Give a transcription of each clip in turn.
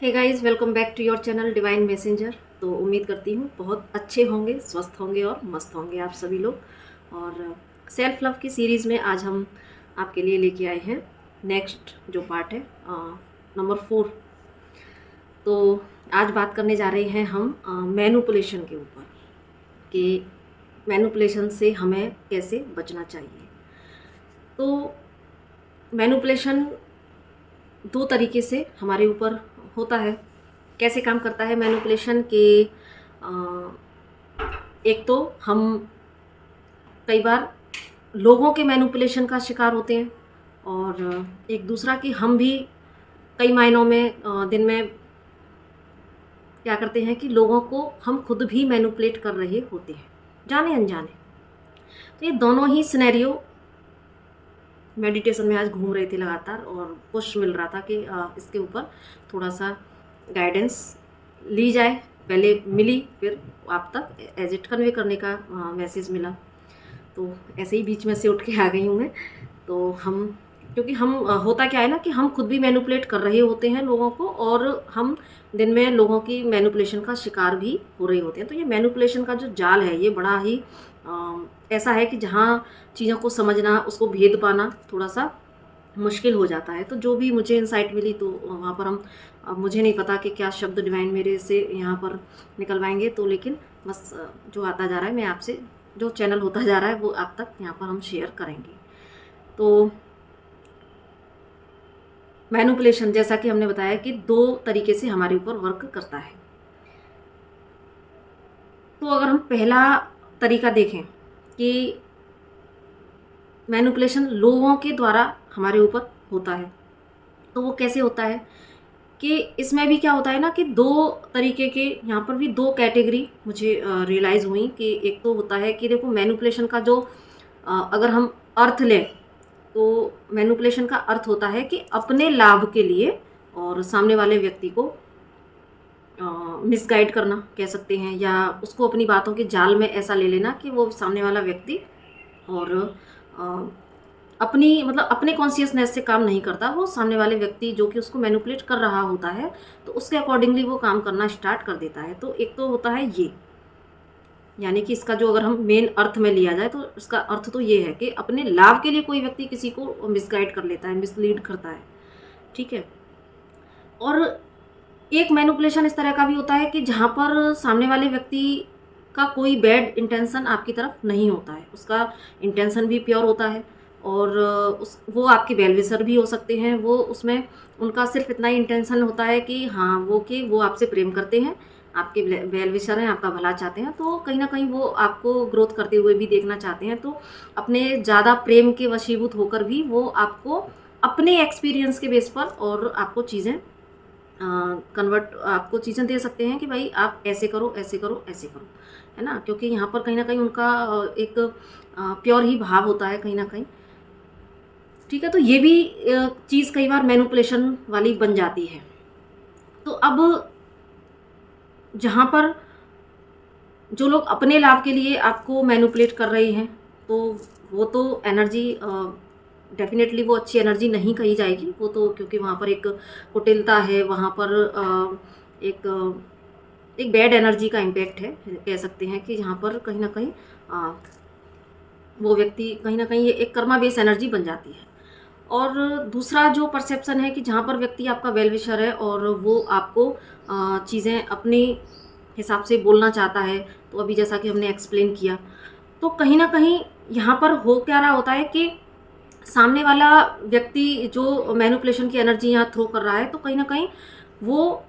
Hey guys, welcome back to your channel Divine Messenger. तो उम्मीद करती हूँ बहुत अच्छे होंगे, स्वस्थ होंगे और मस्त होंगे आप सभी लोग। और सेल्फ लव की सीरीज़ में आज हम आपके लिए लेके आए हैं नेक्स्ट जो पार्ट है, नंबर 4। तो आज बात करने जा रहे हैं हम मैनिपुलेशन के ऊपर कि मैनिपुलेशन से हमें कैसे बचना चाहिए। तो मैनिपुलेशन दो तरीके से हमारे ऊपर होता है। कैसे काम करता है मैनिपुलेशन के? एक तो हम कई बार लोगों के मैनिपुलेशन का शिकार होते हैं, और एक दूसरा कि हम भी कई मायनों में दिन में क्या करते हैं कि लोगों को हम खुद भी मैनिपुलेट कर रहे होते हैं, जाने अनजाने। तो ये दोनों ही सिनेरियो मेडिटेशन में आज घूम रहे थे लगातार, और पुश मिल रहा था कि इसके ऊपर थोड़ा सा गाइडेंस ली जाए। पहले मिली, फिर आप तक एज इट कन्वे करने का मैसेज मिला। तो ऐसे ही बीच में से उठ के आ गई हूँ मैं। तो हम, क्योंकि हम होता क्या है ना कि हम खुद भी मैनिपुलेट कर रहे होते हैं लोगों को, और हम दिन में लोगों की मैनिपुलेशन का शिकार भी हो रहे होते हैं। तो ये मैनिपुलेशन का जो जाल है ये बड़ा ही ऐसा है कि जहाँ चीज़ों को समझना, उसको भेद पाना थोड़ा सा मुश्किल हो जाता है। तो जो भी मुझे इंसाइट मिली, तो वहाँ पर हम, अब मुझे नहीं पता कि क्या शब्द डिवाइन मेरे से यहाँ पर निकलवाएंगे, तो लेकिन बस जो आता जा रहा है मैं आपसे, जो चैनल होता जा रहा है वो आप तक यहाँ पर हम शेयर करेंगे। तो मैनिपुलेशन, जैसा कि हमने बताया कि दो तरीके से हमारे ऊपर वर्क करता है। तो अगर हम पहला तरीका देखें कि मैनिपुलेशन लोगों के द्वारा हमारे ऊपर होता है, तो वो कैसे होता है कि इसमें भी क्या होता है ना कि दो तरीके के, यहाँ पर भी दो कैटेगरी मुझे रियलाइज़ हुई। कि एक तो होता है कि देखो मैनिपुलेशन का जो अगर हम अर्थ लें, तो मैनिपुलेशन का अर्थ होता है कि अपने लाभ के लिए और सामने वाले व्यक्ति को मिसगाइड करना कह सकते हैं, या उसको अपनी बातों के जाल में ऐसा ले लेना कि वो सामने वाला व्यक्ति और अपनी, मतलब अपने कॉन्शियसनेस से काम नहीं करता, वो सामने वाले व्यक्ति जो कि उसको मैनिपुलेट कर रहा होता है, तो उसके अकॉर्डिंगली वो काम करना स्टार्ट कर देता है। तो एक तो होता है ये, यानी कि इसका जो अगर हम मेन अर्थ में लिया जाए, तो इसका अर्थ तो ये है कि अपने लाभ के लिए कोई व्यक्ति किसी को मिसगाइड कर लेता है, मिसलीड करता है। ठीक है। और एक मैनिपुलेशन इस तरह का भी होता है कि जहाँ पर सामने वाले व्यक्ति का कोई बैड इंटेंशन आपकी तरफ नहीं होता है, उसका इंटेंशन भी प्योर होता है, और वो आपके वेल विशर भी हो सकते हैं। वो उसमें उनका सिर्फ इतना ही इंटेंशन होता है कि हाँ, वो आपसे प्रेम करते हैं, आपके वेल विशर हैं, आपका भला चाहते हैं। तो कहीं ना कहीं वो आपको ग्रोथ करते हुए भी देखना चाहते हैं। तो अपने ज़्यादा प्रेम के वशीभूत होकर भी वो आपको अपने एक्सपीरियंस के बेस पर और आपको चीज़ें कन्वर्ट, आपको चीज़ें दे सकते हैं कि भाई आप ऐसे करो, ऐसे करो, ऐसे करो, है ना। क्योंकि यहाँ पर कहीं ना कहीं उनका एक प्योर ही भाव होता है कहीं ना कहीं। ठीक है। तो ये भी चीज़ कई बार मैनिपुलेशन वाली बन जाती है। तो अब जहाँ पर जो लोग अपने लाभ के लिए आपको मैनिपुलेट कर रहे हैं, तो वो तो एनर्जी डेफिनेटली वो अच्छी एनर्जी नहीं कही जाएगी। वो तो क्योंकि वहाँ पर एक कुटिलता है, वहाँ पर एक बैड एनर्जी का इम्पैक्ट है, कह सकते हैं कि जहाँ पर कहीं ना कहीं वो व्यक्ति, कहीं ना कहीं ये एक कर्मा बेस एनर्जी बन जाती है। और दूसरा जो परसेप्शन है कि जहाँ पर व्यक्ति आपका वेल विशर है और वो आपको चीज़ें अपने हिसाब से बोलना चाहता है, तो अभी जैसा कि हमने एक्सप्लेन किया, तो कहीं ना कहीं यहाँ पर हो क्या रहा होता है कि सामने वाला व्यक्ति जो मैनिपुलेशन की एनर्जी यहाँ थ्रो कर रहा है, तो कहीं ना कहीं वो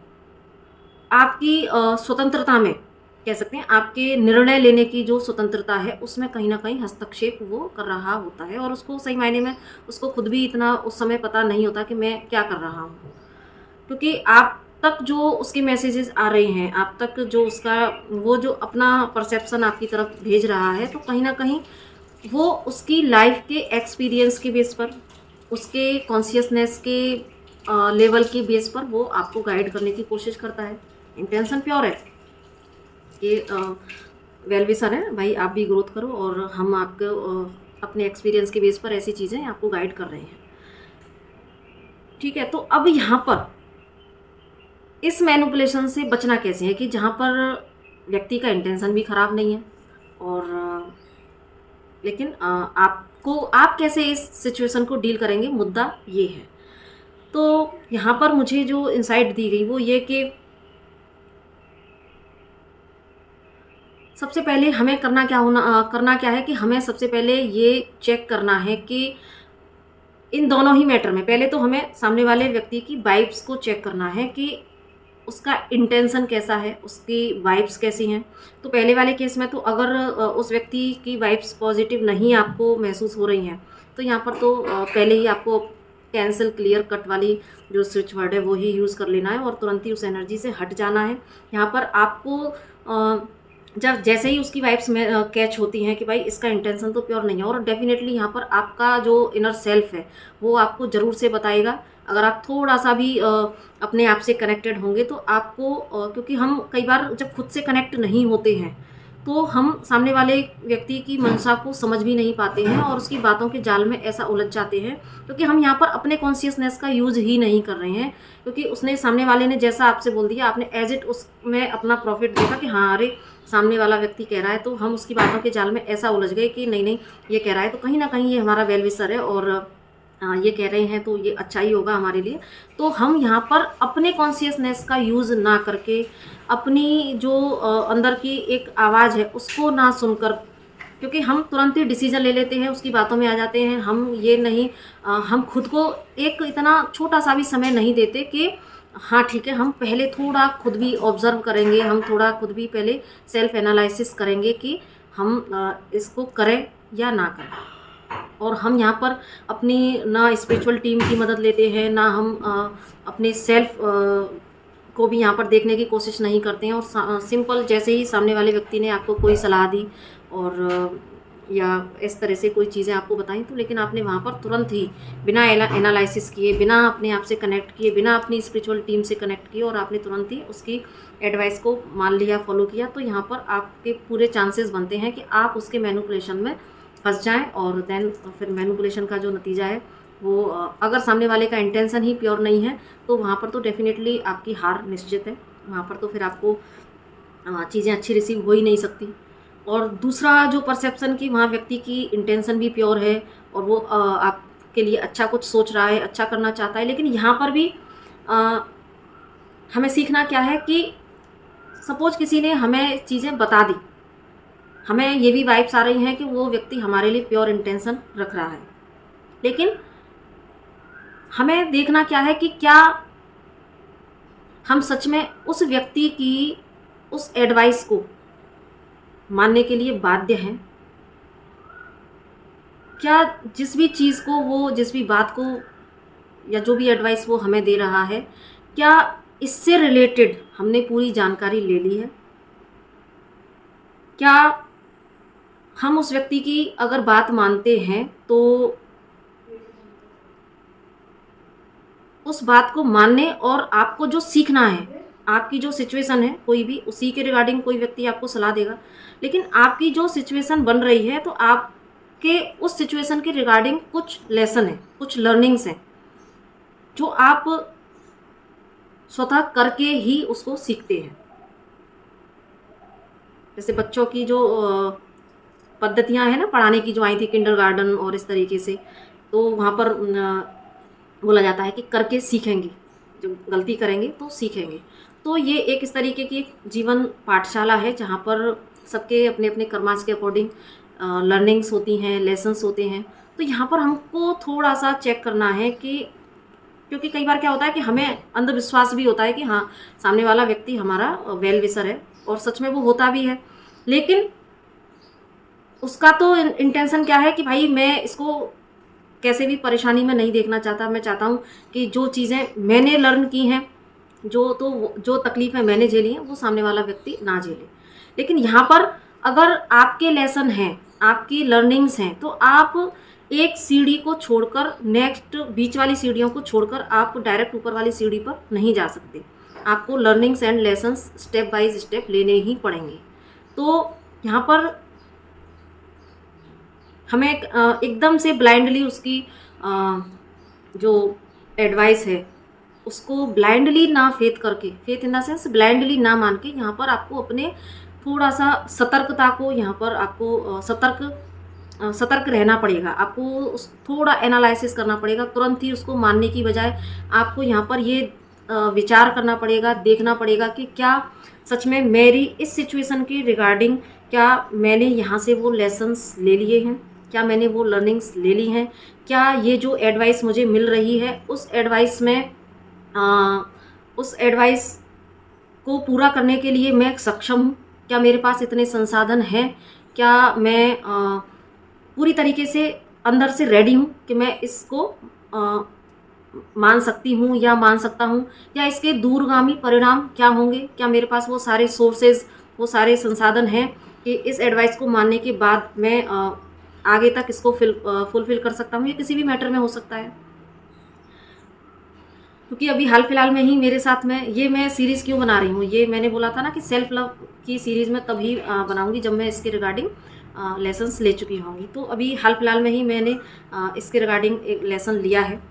आपकी स्वतंत्रता में, कह सकते हैं आपके निर्णय लेने की जो स्वतंत्रता है, उसमें कहीं ना कहीं हस्तक्षेप वो कर रहा होता है। और उसको सही मायने में उसको खुद भी इतना उस समय पता नहीं होता कि मैं क्या कर रहा हूँ, क्योंकि आप तक जो उसके मैसेजेस आ रहे हैं, आप तक जो उसका वो जो अपना परसेप्शन आपकी तरफ भेज रहा है, तो कहीं ना कहीं वो उसकी लाइफ के एक्सपीरियंस के बेस पर, उसके कॉन्शियसनेस के लेवल के बेस पर वो आपको गाइड करने की कोशिश करता है। इंटेंशन प्योर है कि वेल विशर है भाई, आप भी ग्रोथ करो, और हम आपको अपने एक्सपीरियंस के बेस पर ऐसी चीज़ें आपको गाइड कर रहे हैं। ठीक है। तो अब यहाँ पर इस मैनिपुलेशन से बचना कैसे है कि जहाँ पर व्यक्ति का इंटेंशन भी खराब नहीं है और लेकिन आपको आप कैसे इस सिचुएशन को डील करेंगे, मुद्दा ये है। तो यहाँ पर मुझे जो इंसाइट दी गई वो ये कि सबसे पहले हमें करना क्या है कि हमें सबसे पहले ये चेक करना है कि इन दोनों ही मैटर में पहले तो हमें सामने वाले व्यक्ति की वाइब्स को चेक करना है कि उसका इंटेंशन कैसा है, उसकी वाइब्स कैसी हैं। तो पहले वाले केस में तो अगर उस व्यक्ति की वाइब्स पॉजिटिव नहीं आपको महसूस हो रही हैं तो यहाँ पर तो पहले ही आपको कैंसिल क्लियर कट वाली जो स्विच वर्ड है वो ही यूज़ कर लेना है और तुरंत ही उस एनर्जी से हट जाना है। यहाँ पर आपको जब जैसे ही उसकी वाइब्स में कैच होती हैं कि भाई इसका इंटेंशन तो प्योर नहीं है, और डेफिनेटली यहाँ पर आपका जो इनर सेल्फ है वो आपको ज़रूर से बताएगा। अगर आप थोड़ा सा भी अपने आप से कनेक्टेड होंगे तो आपको क्योंकि हम कई बार जब खुद से कनेक्ट नहीं होते हैं तो हम सामने वाले व्यक्ति की मंशा को समझ भी नहीं पाते हैं और उसकी बातों के जाल में ऐसा उलझ जाते हैं क्योंकि हम यहाँ पर अपने कॉन्शियसनेस का यूज़ ही नहीं कर रहे हैं। क्योंकि उसने सामने वाले ने जैसा आपसे बोल दिया, आपने एज इट उसमें अपना प्रॉफिट देखा कि हाँ अरे सामने वाला व्यक्ति कह रहा है, तो हम उसकी बातों के जाल में ऐसा उलझ गए कि नहीं नहीं ये कह रहा है तो कहीं ना कहीं ये हमारा वेल विशर है और ये कह रहे हैं तो ये अच्छा ही होगा हमारे लिए। तो हम यहाँ पर अपने कॉन्शियसनेस का यूज़ ना करके अपनी जो अंदर की एक आवाज़ है उसको ना सुनकर, क्योंकि हम तुरंत ही डिसीजन ले लेते हैं, उसकी बातों में आ जाते हैं। हम ये नहीं हम खुद को एक इतना छोटा सा भी समय नहीं देते कि हाँ ठीक है, हम पहले थोड़ा खुद भी ऑब्जर्व करेंगे, हम थोड़ा खुद भी पहले सेल्फ एनालिसिस करेंगे कि हम इसको करें या ना करें। और हम यहाँ पर अपनी ना स्पिरिचुअल टीम की मदद लेते हैं, ना हम अपने सेल्फ को भी यहाँ पर देखने की कोशिश नहीं करते हैं। और सिंपल जैसे ही सामने वाले व्यक्ति ने आपको कोई सलाह दी और या इस तरह से कोई चीज़ें आपको बताई तो लेकिन आपने वहाँ पर तुरंत ही बिना एनालिसिस किए, बिना अपने आप से कनेक्ट किए, बिना अपनी स्पिरिचुअल टीम से कनेक्ट किए और आपने तुरंत ही उसकी एडवाइस को मान लिया, फॉलो किया, तो यहाँ पर आपके पूरे चांसेस बनते हैं कि आप उसके मैनिपुलेशन में फंस जाएं। और देन फिर मैनिपुलेशन का जो नतीजा है वो अगर सामने वाले का इंटेंशन ही प्योर नहीं है तो वहाँ पर तो डेफिनेटली आपकी हार निश्चित है। वहाँ पर तो फिर आपको चीज़ें अच्छी रिसीव हो ही नहीं सकती। और दूसरा जो परसेप्शन कि वहाँ व्यक्ति की इंटेंशन भी प्योर है और वो आपके लिए अच्छा कुछ सोच रहा है, अच्छा करना चाहता है, लेकिन यहाँ पर भी हमें सीखना क्या है कि सपोज किसी ने हमें चीज़ें बता दी, हमें ये भी वाइब्स आ रही हैं कि वो व्यक्ति हमारे लिए प्योर इंटेंशन रख रहा है, लेकिन हमें देखना क्या है कि क्या हम सच में उस व्यक्ति की उस एडवाइस को मानने के लिए बाध्य हैं। क्या जिस भी चीज़ को वो, जिस भी बात को या जो भी एडवाइस वो हमें दे रहा है, क्या इससे रिलेटेड हमने पूरी जानकारी ले ली है? क्या हम उस व्यक्ति की अगर बात मानते हैं तो उस बात को मानने और आपको जो सीखना है, आपकी जो सिचुएशन है कोई भी, उसी के रिगार्डिंग कोई व्यक्ति आपको सलाह देगा, लेकिन आपकी जो सिचुएशन बन रही है तो आपके उस सिचुएशन के रिगार्डिंग कुछ लेसन है, कुछ लर्निंग्स हैं जो आप स्वतः करके ही उसको सीखते हैं। जैसे बच्चों की जो पद्धतियां हैं ना पढ़ाने की, जो आई थी किंडरगार्टन और इस तरीके से, तो वहाँ पर बोला जाता है कि करके सीखेंगे, जो गलती करेंगे तो सीखेंगे। तो ये एक इस तरीके की जीवन पाठशाला है जहाँ पर सबके अपने अपने कर्मास के अकॉर्डिंग लर्निंग्स होती हैं, लेसन्स होते हैं। तो यहाँ पर हमको थोड़ा सा चेक करना है कि क्योंकि कई बार क्या होता है कि हमें अंधविश्वास भी होता है कि हाँ सामने वाला व्यक्ति हमारा वेल विशर है, और सच में वो होता भी है, लेकिन उसका तो इंटेंशन क्या है कि भाई मैं इसको कैसे भी परेशानी में नहीं देखना चाहता। मैं चाहता हूँ कि जो चीज़ें मैंने लर्न की हैं, जो तकलीफ़ें मैंने झेली हैं, वो सामने वाला व्यक्ति ना झेले। लेकिन यहाँ पर अगर आपके लेसन हैं, आपकी लर्निंग्स हैं, तो आप एक सीढ़ी को छोड़कर, नेक्स्ट बीच वाली सीढ़ियों को छोड़कर आप डायरेक्ट ऊपर वाली सीढ़ी पर नहीं जा सकते। आपको learnings and lessons step by step लेने ही पड़ेंगे। तो यहाँ पर हमें एकदम से ब्लाइंडली उसकी जो एडवाइस है उसको ब्लाइंडली ना फेथ करके, faith in the sense blindly ना मान के, यहाँ पर आपको अपने थोड़ा सा सतर्कता को, यहाँ पर आपको सतर्क रहना पड़ेगा। आपको थोड़ा एनालिसिस करना पड़ेगा, तुरंत ही उसको मानने की बजाय आपको यहाँ पर ये विचार करना पड़ेगा, देखना पड़ेगा कि क्या सच में मेरी इस सिचुएशन के रिगार्डिंग, क्या मैंने यहाँ से वो लेसन्स ले लिए हैं, क्या मैंने वो लर्निंग्स ले ली हैं, क्या ये जो एडवाइस मुझे मिल रही है उस एडवाइस को पूरा करने के लिए मैं सक्षम हूँ, क्या मेरे पास इतने संसाधन हैं, क्या मैं पूरी तरीके से अंदर से रेडी हूँ कि मैं इसको मान सकती हूँ या मान सकता हूँ, या इसके दूरगामी परिणाम क्या होंगे, क्या मेरे पास वो सारे सोर्सेज, वो सारे संसाधन हैं कि इस एडवाइस को मानने के बाद मैं आगे तक इसको फुलफिल कर सकता हूँ। ये किसी भी मैटर में हो सकता है, क्योंकि अभी हाल फिलहाल में ही मेरे साथ में, ये मैं सीरीज़ क्यों बना रही हूँ, ये मैंने बोला था ना कि सेल्फ लव की सीरीज़ में तभी बनाऊँगी जब मैं इसके रिगार्डिंग लेसन्स ले चुकी होंगी। तो अभी हाल फिलहाल में ही मैंने इसके रिगार्डिंग एक लेसन लिया है,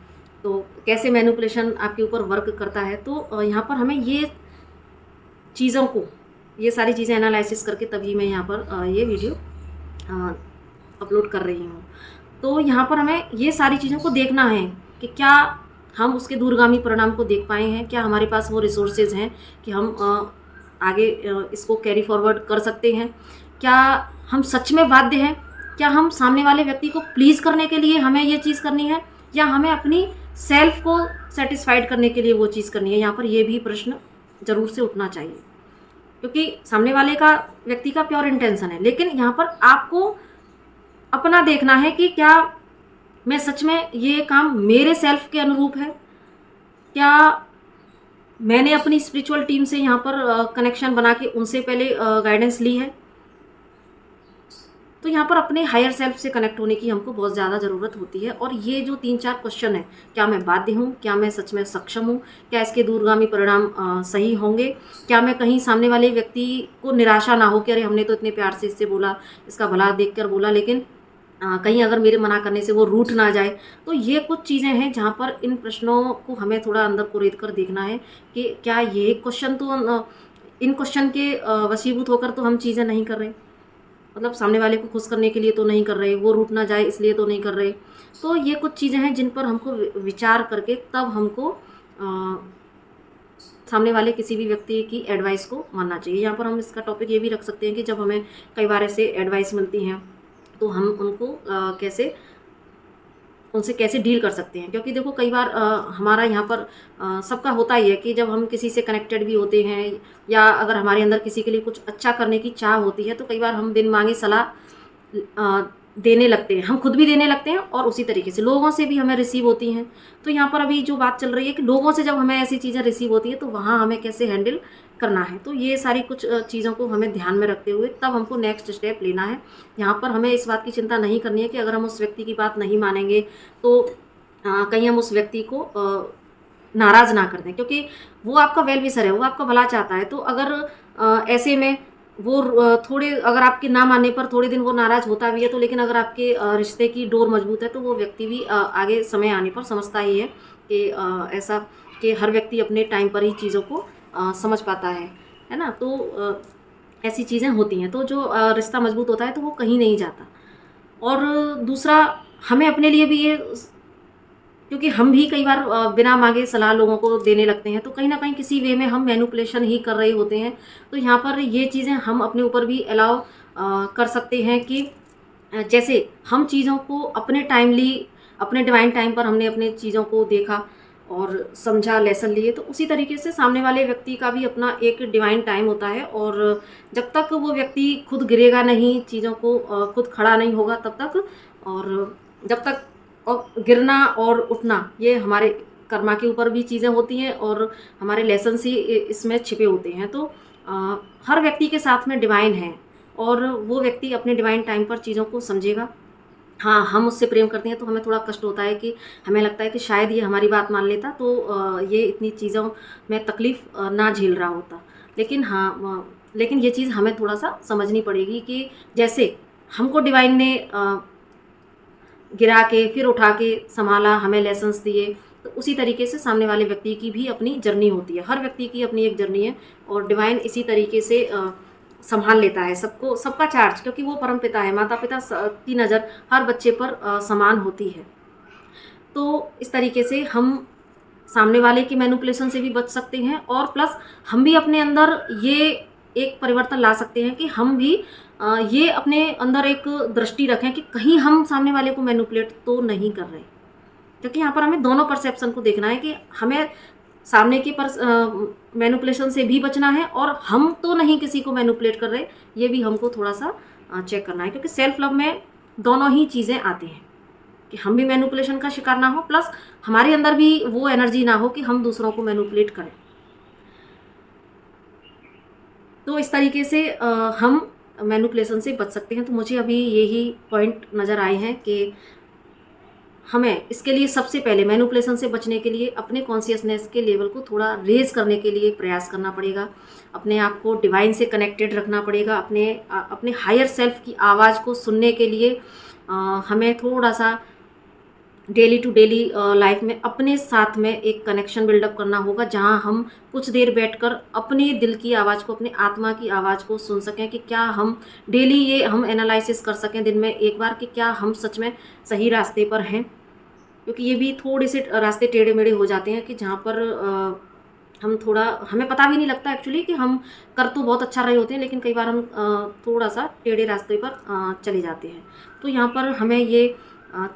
तो कैसे मैनिपुलेशन आपके ऊपर वर्क करता है। तो यहाँ पर हमें ये चीज़ों को, ये सारी चीज़ें एनालिसिस करके तभी मैं यहाँ पर ये वीडियो अपलोड कर रही हूँ। तो यहाँ पर हमें ये सारी चीज़ों को देखना है कि क्या हम उसके दूरगामी परिणाम को देख पाए हैं, क्या हमारे पास वो रिसोर्सेज हैं कि हम आगे इसको कैरी फॉरवर्ड कर सकते हैं, क्या हम सच में बाध्य हैं, क्या हम सामने वाले व्यक्ति को प्लीज़ करने के लिए हमें ये चीज़ करनी है, या हमें अपनी सेल्फ को सेटिस्फाइड करने के लिए वो चीज़ करनी है। यहाँ पर ये भी प्रश्न ज़रूर से उठना चाहिए, क्योंकि सामने वाले का, व्यक्ति का प्योर इंटेंशन है, लेकिन यहाँ पर आपको अपना देखना है कि क्या मैं सच में ये काम मेरे सेल्फ के अनुरूप है, क्या मैंने अपनी स्पिरिचुअल टीम से यहाँ पर कनेक्शन बना के उनसे पहले गाइडेंस ली है। तो यहाँ पर अपने हायर सेल्फ से कनेक्ट होने की हमको बहुत ज़्यादा ज़रूरत होती है। और ये जो 3-4 क्वेश्चन है, क्या मैं बाध्य हूँ, क्या मैं सच में सक्षम हूँ, क्या इसके दूरगामी परिणाम सही होंगे, क्या मैं कहीं सामने वाले व्यक्ति को निराशा ना हो कि अरे हमने तो इतने प्यार से इससे बोला, इसका भला देख कर बोला, लेकिन कहीं अगर मेरे मना करने से वो रूठ ना जाए। तो ये कुछ चीज़ें हैं जहाँ पर इन प्रश्नों को हमें थोड़ा अंदर कुरेद कर देखना है कि क्या ये क्वेश्चन, तो इन क्वेश्चन के वशीभूत होकर तो हम चीज़ें नहीं कर रहे, मतलब सामने वाले को खुश करने के लिए तो नहीं कर रहे, वो रूठ ना जाए इसलिए तो नहीं कर रहे। तो ये कुछ चीज़ें हैं जिन पर हमको विचार करके तब हमको सामने वाले किसी भी व्यक्ति की एडवाइस को मानना चाहिए। यहाँ पर हम इसका टॉपिक ये भी रख सकते हैं कि जब हमें कई बार ऐसे एडवाइस मिलती हैं तो हम उनको उनसे कैसे डील कर सकते हैं। क्योंकि देखो कई बार हमारा यहाँ पर सबका होता ही है कि जब हम किसी से कनेक्टेड भी होते हैं, या अगर हमारे अंदर किसी के लिए कुछ अच्छा करने की चाह होती है, तो कई बार हम बिन मांगे सलाह देने लगते हैं, हम खुद भी देने लगते हैं और उसी तरीके से लोगों से भी हमें रिसीव होती हैं। तो यहाँ पर अभी जो बात चल रही है कि लोगों से जब हमें ऐसी चीज़ें रिसीव होती है तो वहाँ हमें कैसे हैंडल करना है। तो ये सारी कुछ चीज़ों को हमें ध्यान में रखते हुए तब हमको नेक्स्ट स्टेप लेना है। यहाँ पर हमें इस बात की चिंता नहीं करनी है कि अगर हम उस व्यक्ति की बात नहीं मानेंगे तो कहीं हम उस व्यक्ति को नाराज़ ना कर दें, क्योंकि वो आपका वेल विशर है, वो आपका भला चाहता है। तो अगर ऐसे में वो थोड़े, अगर आपके ना मानने पर थोड़े दिन वो नाराज़ होता भी है, तो लेकिन अगर आपके रिश्ते की डोर मजबूत है तो वो व्यक्ति भी आगे समय आने पर समझता ही है कि ऐसा कि हर व्यक्ति अपने टाइम पर ही चीज़ों को समझ पाता है ना। तो ऐसी चीज़ें होती हैं। तो जो रिश्ता मजबूत होता है तो वो कहीं नहीं जाता। और दूसरा, हमें अपने लिए भी ये, क्योंकि हम भी कई बार बिना मांगे सलाह लोगों को देने लगते हैं, तो कहीं ना कहीं किसी वे में हम मैनिपुलेशन ही कर रहे होते हैं। तो यहाँ पर ये चीज़ें हम अपने ऊपर भी अलाउ कर सकते हैं कि जैसे हम चीज़ों को अपने टाइमली, अपने डिवाइन टाइम पर हमने अपने चीज़ों को देखा और समझा, लेसन लिए, तो उसी तरीके से सामने वाले व्यक्ति का भी अपना एक डिवाइन टाइम होता है। और जब तक वो व्यक्ति खुद गिरेगा नहीं, चीज़ों को खुद खड़ा नहीं होगा तब तक, और जब तक, और गिरना और उठना ये हमारे कर्मा के ऊपर भी चीज़ें होती हैं और हमारे लेसन ही इसमें छिपे होते हैं। तो हर व्यक्ति के साथ में डिवाइन है और वो व्यक्ति अपने डिवाइन टाइम पर चीज़ों को समझेगा। हाँ, हम उससे प्रेम करते हैं तो हमें थोड़ा कष्ट होता है कि हमें लगता है कि शायद ये हमारी बात मान लेता तो ये इतनी चीज़ों में तकलीफ़ ना झेल रहा होता। लेकिन हाँ, लेकिन ये चीज़ हमें थोड़ा सा समझनी पड़ेगी कि जैसे हमको डिवाइन ने गिरा के फिर उठा के संभाला, हमें लेसन्स दिए, तो उसी तरीके से सामने वाले व्यक्ति की भी अपनी जर्नी होती है। हर व्यक्ति की अपनी एक जर्नी है और डिवाइन इसी तरीके से संभाल लेता है सबको, सबका चार्ज, क्योंकि वो परमपिता है। माता पिता की नज़र हर बच्चे पर समान होती है। तो इस तरीके से हम सामने वाले की मैनिपुलेशन से भी बच सकते हैं और प्लस हम भी अपने अंदर ये एक परिवर्तन ला सकते हैं कि हम भी ये अपने अंदर एक दृष्टि रखें कि कहीं हम सामने वाले को मैनिपुलेट तो नहीं कर रहे, क्योंकि यहाँ पर हमें दोनों परसेप्शन को देखना है कि हमें सामने की मैनिपुलेशन से भी बचना है और हम तो नहीं किसी को मैनिपुलेट कर रहे, ये भी हमको थोड़ा सा चेक करना है। क्योंकि सेल्फ लव में दोनों ही चीज़ें आती हैं कि हम भी मैनिपुलेशन का शिकार ना हो, प्लस हमारे अंदर भी वो एनर्जी ना हो कि हम दूसरों को मैनिपुलेट करें। तो इस तरीके से हम मैनिपुलेशन से बच सकते हैं। तो मुझे अभी यही पॉइंट नज़र आए हैं कि हमें इसके लिए सबसे पहले मैनिपुलेशन से बचने के लिए अपने कॉन्शियसनेस के लेवल को थोड़ा रेज करने के लिए प्रयास करना पड़ेगा। अपने आप को डिवाइन से कनेक्टेड रखना पड़ेगा। अपने हायर सेल्फ की आवाज़ को सुनने के लिए हमें थोड़ा सा डेली टू डेली लाइफ में अपने साथ में एक कनेक्शन बिल्डअप करना होगा, जहां हम कुछ देर बैठकर अपने दिल की आवाज़ को, अपने आत्मा की आवाज़ को सुन सकें कि क्या हम डेली ये हम एनालिसिस कर सकें दिन में एक बार कि क्या हम सच में सही रास्ते पर हैं। क्योंकि ये भी थोड़े से रास्ते टेढ़े मेढ़े हो जाते हैं कि जहाँ पर हमें पता भी नहीं लगता एक्चुअली कि हम कर तो बहुत अच्छा रहे होते हैं, लेकिन कई बार हम थोड़ा सा टेढ़े रास्ते पर चले जाते हैं। तो यहाँ पर हमें ये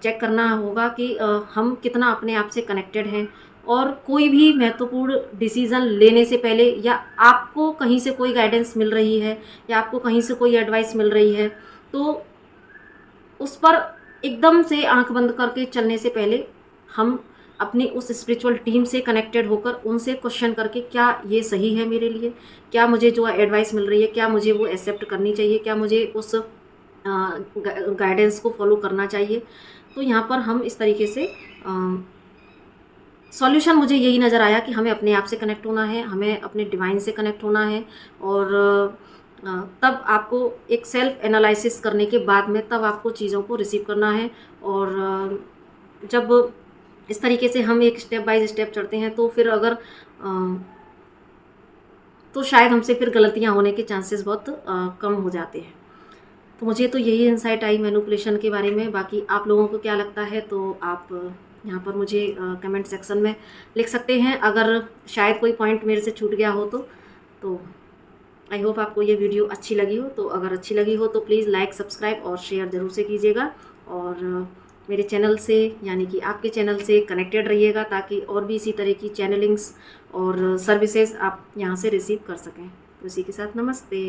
चेक करना होगा कि हम कितना अपने आप से कनेक्टेड हैं और कोई भी महत्वपूर्ण डिसीज़न लेने से पहले, या आपको कहीं से कोई गाइडेंस मिल रही है या आपको कहीं से कोई एडवाइस मिल रही है, तो उस पर एकदम से आंख बंद करके चलने से पहले हम अपनी उस स्पिरिचुअल टीम से कनेक्टेड होकर उनसे क्वेश्चन करके क्या ये सही है मेरे लिए, क्या मुझे जो एडवाइस मिल रही है क्या मुझे वो एक्सेप्ट करनी चाहिए, क्या मुझे उस गाइडेंस को फॉलो करना चाहिए। तो यहाँ पर हम इस तरीके से सॉल्यूशन मुझे यही नज़र आया कि हमें अपने आप से कनेक्ट होना है, हमें अपने डिवाइन से कनेक्ट होना है और तब आपको एक सेल्फ एनालिसिस करने के बाद में तब आपको चीज़ों को रिसीव करना है। और जब इस तरीके से हम एक स्टेप बाय स्टेप चढ़ते हैं तो फिर अगर तो शायद हमसे फिर गलतियां होने के चांसेस बहुत कम हो जाते हैं। तो मुझे तो यही इंसाइट आई मैनिपुलेशन के बारे में। बाकी आप लोगों को क्या लगता है तो आप यहाँ पर मुझे कमेंट सेक्शन में लिख सकते हैं। अगर शायद कोई पॉइंट मेरे से छूट गया हो तो आई होप आपको ये वीडियो अच्छी लगी हो। तो अगर अच्छी लगी हो तो प्लीज़ लाइक, सब्सक्राइब और शेयर ज़रूर से कीजिएगा और मेरे चैनल से यानी कि आपके चैनल से कनेक्टेड रहिएगा ताकि और भी इसी तरह की चैनलिंग्स और सर्विसेज आप यहाँ से रिसीव कर सकें। तो इसी के साथ नमस्ते।